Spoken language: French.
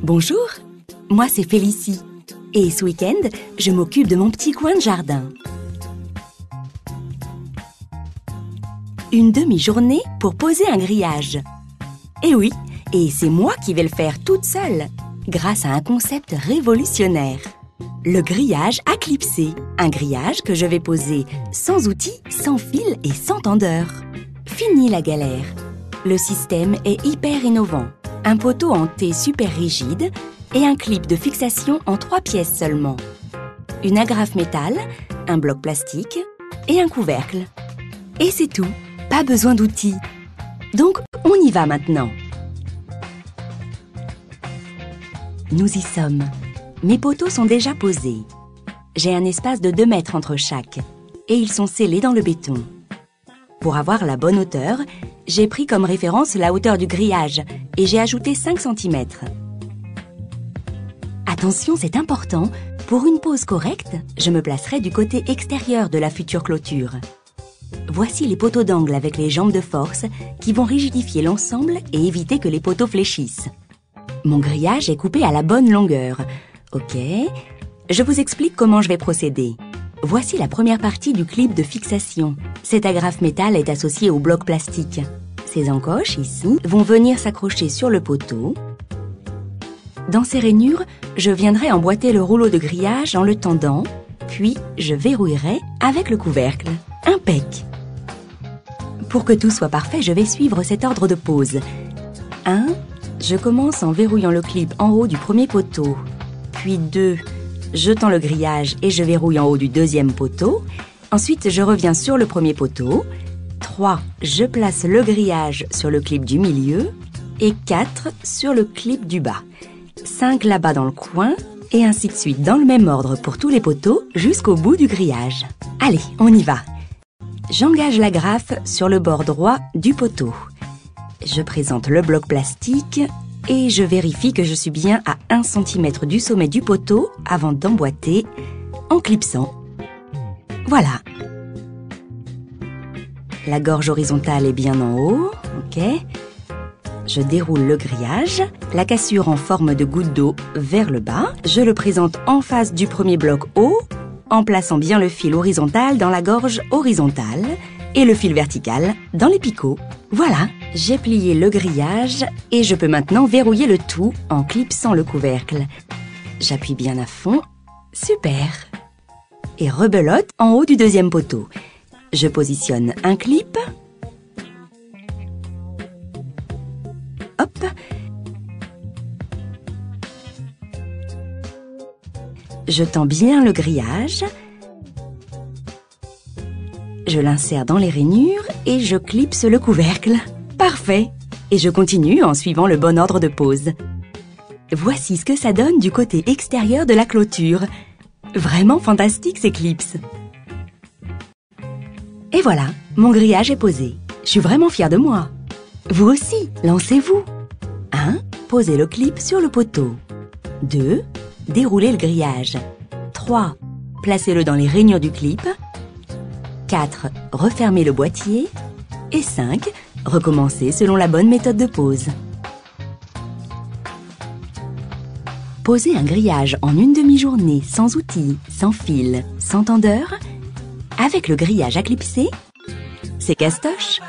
Bonjour, moi c'est Félicie. Et ce week-end, je m'occupe de mon petit coin de jardin. Une demi-journée pour poser un grillage. Eh oui, et c'est moi qui vais le faire toute seule, grâce à un concept révolutionnaire. Le grillage à clipser. Un grillage que je vais poser sans outils, sans fil et sans tendeur. Fini la galère. Le système est hyper innovant. Un poteau en T super rigide et un clip de fixation en 3 pièces seulement. Une agrafe métal, un bloc plastique et un couvercle. Et c'est tout, pas besoin d'outils. Donc, on y va maintenant. Nous y sommes. Mes poteaux sont déjà posés. J'ai un espace de 2 mètres entre chaque et ils sont scellés dans le béton. Pour avoir la bonne hauteur, j'ai pris comme référence la hauteur du grillage et j'ai ajouté 5 cm. Attention, c'est important, pour une pose correcte, je me placerai du côté extérieur de la future clôture. Voici les poteaux d'angle avec les jambes de force qui vont rigidifier l'ensemble et éviter que les poteaux fléchissent. Mon grillage est coupé à la bonne longueur. Ok, je vous explique comment je vais procéder. Voici la première partie du clip de fixation. Cette agrafe métal est associée au bloc plastique. Ces encoches, ici, vont venir s'accrocher sur le poteau. Dans ces rainures, je viendrai emboîter le rouleau de grillage en le tendant, puis je verrouillerai avec le couvercle. Impec! Pour que tout soit parfait, je vais suivre cet ordre de pose. 1. Je commence en verrouillant le clip en haut du premier poteau. Puis 2. Je tends le grillage et je verrouille en haut du deuxième poteau. Ensuite, je reviens sur le premier poteau. 3. Je place le grillage sur le clip du milieu. Et 4. Sur le clip du bas. 5 là-bas dans le coin. Et ainsi de suite dans le même ordre pour tous les poteaux jusqu'au bout du grillage. Allez, on y va. J'engage l'agrafe sur le bord droit du poteau. Je présente le bloc plastique et je vérifie que je suis bien à 1 cm du sommet du poteau avant d'emboîter en clipsant. Voilà. La gorge horizontale est bien en haut, ok. Je déroule le grillage, la cassure en forme de goutte d'eau vers le bas. Je le présente en face du premier bloc haut, en plaçant bien le fil horizontal dans la gorge horizontale et le fil vertical dans les picots. Voilà, j'ai plié le grillage et je peux maintenant verrouiller le tout en clipsant le couvercle. J'appuie bien à fond. Super! Et rebelote en haut du deuxième poteau. Je positionne un clip. Hop! Je tends bien le grillage. Je l'insère dans les rainures et je clipse le couvercle. Parfait! Et je continue en suivant le bon ordre de pose. Voici ce que ça donne du côté extérieur de la clôture. Vraiment fantastique ces clips. Et voilà, mon grillage est posé. Je suis vraiment fière de moi. Vous aussi, lancez-vous. 1. Posez le clip sur le poteau. 2. Déroulez le grillage. 3. Placez-le dans les rainures du clip. 4. Refermez le boîtier. Et 5. Recommencez selon la bonne méthode de pose. Poser un grillage en une demi-journée, sans outils, sans fil, sans tendeur, avec le grillage à clipser, c'est castoche.